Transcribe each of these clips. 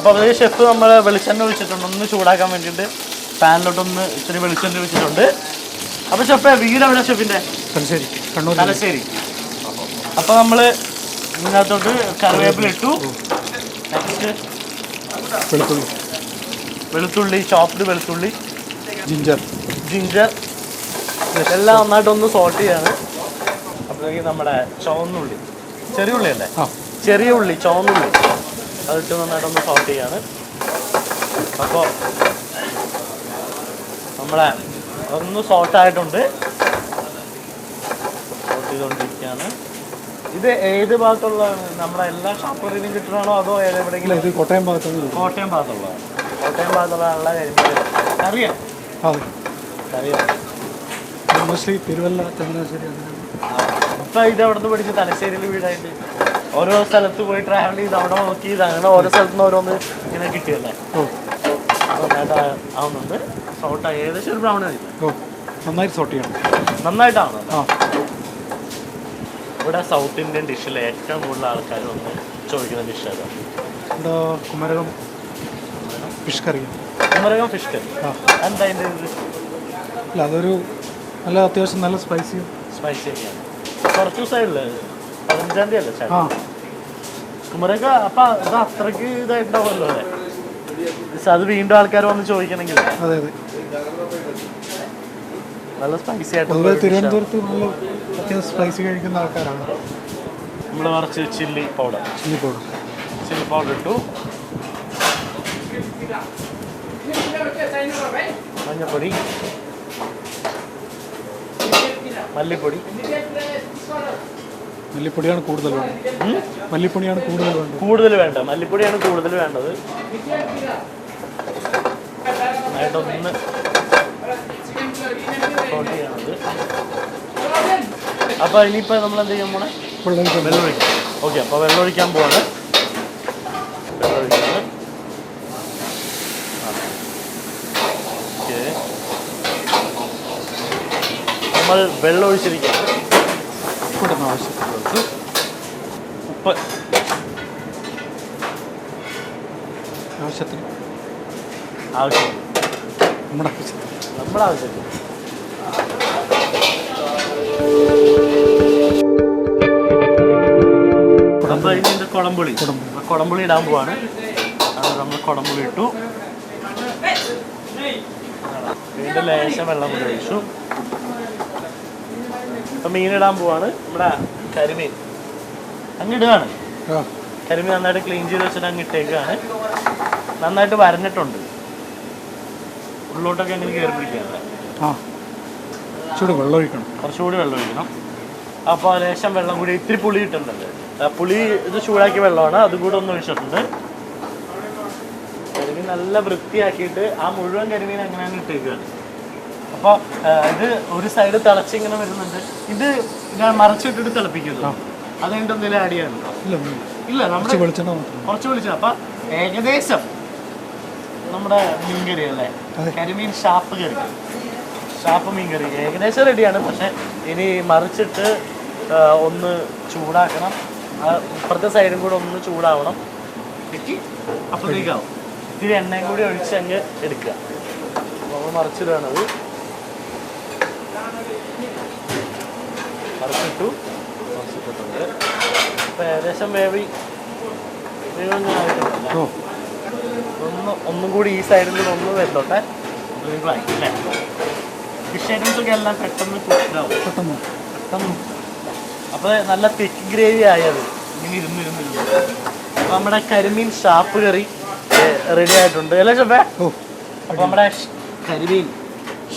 അപ്പോൾ അത് ഷെഫ് നമ്മൾ വെളിച്ചെണ്ണ ഒഴിച്ചിട്ടുണ്ട്, ഒന്ന് ചൂടാക്കാൻ വേണ്ടിയിട്ട് പാനിലോട്ടൊന്ന് ഇത്തിരി വെളിച്ചെണ്ണ ഒഴിച്ചിട്ടുണ്ട്. അപ്പോൾ ഷെഫ് വീട് എവിടെ ഷെഫിൻ്റെ? തലശ്ശേരി, കണ്ണൂർ തലശ്ശേരി. അപ്പോൾ നമ്മൾ ഇതിനകത്തോട്ട് കറിവേപ്പില ഇട്ടു. നെക്സ്റ്റ് വെളുത്തുള്ളി, ചോപ്ഡ് വെളുത്തുള്ളി, ജിഞ്ചർ എല്ലാം നന്നായിട്ടൊന്ന് സോട്ട് ചെയ്യാണ്. അപ്പോഴേക്കും നമ്മുടെ ചുവന്നുള്ളി, ചെറിയ ഉള്ളി അല്ലേ, ചെറിയ ഉള്ളി ചുവന്നുള്ളി അതിട്ട് നന്നായിട്ടൊന്ന് സോട്ട് ചെയ്യാണ്. അപ്പോൾ നമ്മളെ ഒന്ന് സോട്ടായിട്ടുണ്ട്, സോട്ട് ചെയ്തുകൊണ്ടിരിക്കുകയാണ്. ഇത് ഏത് ഭാഗത്തുള്ളതാണ്? നമ്മുടെ എല്ലാ ഷാപ്പറിനും കിട്ടണോ അതോ എവിടെയെങ്കിലും? ഇത് കോട്ടയം ഭാഗത്തുള്ള. കോട്ടയം ഭാഗത്തുള്ളതാണ്. കോട്ടയം ഭാഗത്തുള്ള കരിമീൻ അറിയാം, അറിയാം. മോസ്റ്റ്ലി തിരുവല്ല, ചങ്ങനാശ്ശേരി. അപ്പം ഇത് അവിടെ നിന്ന് പഠിച്ച് തലശ്ശേരിയിൽ വീടായിട്ട് ഓരോ സ്ഥലത്ത് പോയി ട്രാവൽ ചെയ്ത് അവിടെ നോക്കി അങ്ങനെ ഓരോ സ്ഥലത്ത് നിന്ന് ഓരോന്ന് ഇങ്ങനെ കിട്ടിയല്ലേ. നന്നായിട്ട് ആവുന്നുണ്ട്. സോട്ട് ഏകദേശം ഒരു ബ്രൗൺ ആയി. നന്നായിട്ട് സോട്ട് ചെയ്യണം. നന്നായിട്ടാണ്. ഇവിടെ സൗത്ത് ഇന്ത്യൻ ഡിഷിൽ ഏറ്റവും കൂടുതൽ ആൾക്കാർ വന്ന് ചോദിക്കുന്ന ഡിഷ് ഏതാ? ഇവിടെ Kumarakom fish curry. Kumarakom fish curry എന്താ അതിൻ്റെ ഇത്? അല്ല, അതൊരു നല്ല അത്യാവശ്യം നല്ല സ്പൈസി ഒക്കെയാണ്. കുറച്ച് ദിവസമായില്ലേ, 15-ാം തീയതി അല്ലേ കുമരകം? അപ്പം ഇത് അത്രയ്ക്ക് ഇതായിട്ടുണ്ടാവുമല്ലോ അല്ലേ? അത് വീണ്ടും ആൾക്കാർ വന്ന് ചോദിക്കണമെങ്കിൽ. അതെ അതെ, നല്ല സ്പൈസി ആയിട്ട്. തിരുവനന്തപുരത്ത് നല്ല അത്യാവശ്യം സ്പൈസി കഴിക്കുന്ന ആൾക്കാരാണ്. നമ്മൾ കുറച്ച് ചില്ലി പൗഡർ ഇട്ടു, മഞ്ഞപ്പൊടി, മല്ലിപ്പൊടിയാണ് കൂടുതൽ വേണ്ടത്. മല്ലിപ്പൊടിയാണ് കൂടുതൽ വേണ്ടത്. നന്നായിട്ടൊന്ന് സോട്ട് ചെയ്യണത്. അപ്പോൾ ഇനിയിപ്പോൾ നമ്മൾ എന്ത് ചെയ്യാൻ പോണേ? വെള്ളമൊഴിക്കാം. ഓക്കെ, അപ്പോൾ വെള്ളമൊഴിക്കാൻ പോവാണ്. ഓക്കെ, നമ്മൾ വെള്ളം ഒഴിച്ചിരിക്കാം. ഉപ്പ് ആവശ്യത്തിന് നമ്മുടെ ആവശ്യത്തിന്. അപ്പോൾ ഇതിൻ്റെ കുടംപുളി ഇടാൻ പോവാണ്. നമ്മൾ കുടംപുളി ഇട്ടു. വീണ്ടും ലേശം വെള്ളം കൂടി ഒഴിച്ചു. അപ്പം മീനിടാൻ പോവാണ്. നമ്മുടെ കരിമീൻ അങ്ങിടുകയാണ്. കരിമീൻ നന്നായിട്ട് ക്ലീൻ ചെയ്ത് വെച്ചിട്ട് അങ്ങിട്ടേക്കാണ്. നന്നായിട്ട് വരഞ്ഞിട്ടുണ്ട്. ഉള്ളോട്ടൊക്കെ എങ്ങനെ കയറി പിടിക്കാതെ കുറച്ചുകൂടി വെള്ളം ഒഴിക്കണം. അപ്പോൾ ലേശം വെള്ളം കൂടി, ഇത്തിരി പുളി ഇട്ടിട്ടുണ്ട്. പുളി ഇത് ചൂടാക്കിയ വെള്ളമാണ്, അതും കൂടെ ഒന്ന് ഒഴിച്ചിട്ടുണ്ട്. കരിമീൻ നല്ല വൃത്തിയാക്കിയിട്ട് ആ മുഴുവൻ കരിമീൻ അങ്ങനെയാണ് ഇട്ടേക്കുകയാണ്. അപ്പോൾ ഇത് ഒരു സൈഡ് തിളച്ചിങ്ങനെ വരുന്നുണ്ട്. ഇത് ഞാൻ മറച്ചിട്ടിട്ട് തിളപ്പിക്കുന്നു. അത് കഴിഞ്ഞിട്ട് എന്തെങ്കിലും ആഡ് ചെയ്യാനുണ്ടോ? ഇല്ല, നമ്മൾ കുറച്ച് വെളിച്ചെണ്ണ. അപ്പം ഏകദേശം നമ്മുടെ മീൻകറി അല്ലേ, കരിമീൻ ഷാപ്പ് മീൻകറി ഏകദേശം റെഡിയാണ്. പക്ഷെ ഇനി മറിച്ചിട്ട് ഒന്ന് ചൂടാക്കണം. ഇപ്പുറത്തെ സൈഡും കൂടെ ഒന്ന് ചൂടാവണം. അപ്പോഴത്തേക്കാവും. ഇത്തിരി എണ്ണയും കൂടി ഒഴിച്ച് അങ്ങ് എടുക്കുക. നമ്മൾ മറിച്ചിടുകയാണത്. മറിച്ചിട്ടിട്ടുണ്ട്. ഇപ്പം ഏകദേശം വേവൊന്നായിട്ടുണ്ടല്ലോ. ഒന്നും കൂടി ഈ സൈഡിൽ നിന്ന് ഒന്ന് വരുന്നോട്ടെ. അല്ലേ, ഫിഷ് ഐറ്റംസ് ഒക്കെ എല്ലാം പെട്ടെന്ന് കുക്കാവും. അപ്പോൾ നല്ല തിക്ക് ഗ്രേവി ആയത് ഇങ്ങനെ ഇരുന്ന്. അപ്പോൾ നമ്മുടെ കരിമീൻ ഷാപ്പ് കറി റെഡി ആയിട്ടുണ്ട് അല്ലേ ഷെഫേ? അപ്പോൾ നമ്മുടെ കരിമീൻ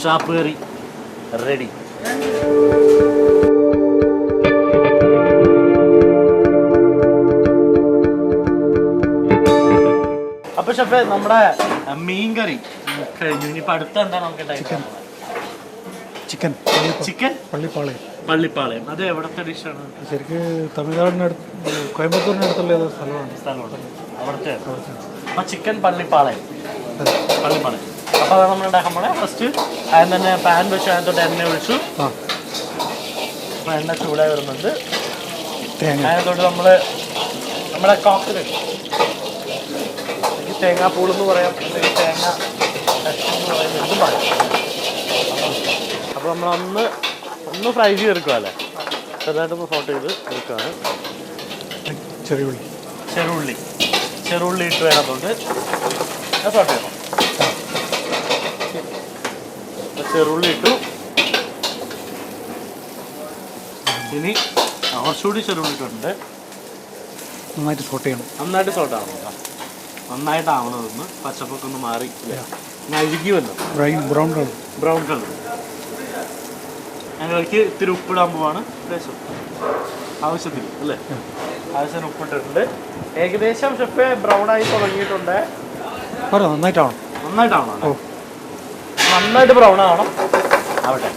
ഷാപ്പ് കറി റെഡി. അപ്പോൾ ഷെഫേ നമ്മുടെ മീൻ കറി കഴിഞ്ഞു. ഇനിയിപ്പോൾ അടുത്ത എന്താ നമുക്ക് ചിക്കൻ പള്ളിപ്പാളയം. അത് എവിടത്തെ ഡിഷാണ്? ശരിക്കും തമിഴ്നാടിനടുത്ത്, കോയമ്പത്തൂരിനടുത്തുള്ള സ്ഥലമാണ് അവിടുത്തെ. അപ്പം ചിക്കൻ പള്ളിപ്പാളയം. അപ്പോൾ അത് നമ്മൾ ഉണ്ടാക്കാൻ പോണേ. ഫസ്റ്റ് അതിന് തന്നെ പാൻ വെച്ച് അതിനകത്തോട്ട് എണ്ണ ഒഴിച്ചു. അപ്പോൾ എണ്ണ ചൂടായി വരുന്നുണ്ട്. അതിനകത്തോട്ട് നമ്മുടെ കോക്കനട്ട് തേങ്ങാപ്പൂൾ എന്ന് പറയാം, അല്ലെങ്കിൽ തേങ്ങ കഷ്ണം എന്ന് പറയുന്നത് എന്തും പറയാം. അപ്പോൾ നമ്മളൊന്ന് ഫ്രൈ ചെയ്തെടുക്കുക അല്ലേ, ചെറുതായിട്ടൊന്ന് സോട്ട് ചെയ്ത് എടുക്കുകയാണ്. ചെറുള്ളി ഇട്ട് വേണതുകൊണ്ട് സോട്ട് ചെയ്യണം. ചെറുള്ളി ഇട്ടു. ഇനി കുറച്ചുകൂടി ചെറുള്ളി ഇട്ടിട്ടുണ്ട്. നന്നായിട്ട് സോട്ട് ചെയ്യണം. നന്നായിട്ട് സോട്ടാവണം കേട്ടോ. നന്നായിട്ടാവണതൊന്ന് പച്ചപ്പൊക്കെ ഒന്ന് മാറി അഴുകി വന്നു ബ്രൗൺ കളർ. ഞങ്ങൾക്ക് ഇത്തിരി ഉപ്പിടാൻ പോവാണ്. ആവശ്യത്തിന് അല്ലേ, ആവശ്യത്തിന് ഉപ്പിട്ടിട്ടുണ്ട്. ഏകദേശം ഷെഫ് ബ്രൗൺ ആയി തുടങ്ങിയിട്ടുണ്ട്. നന്നായിട്ടാവണം. നന്നായിട്ട് ബ്രൗൺ ആവണം. ആവട്ടെ.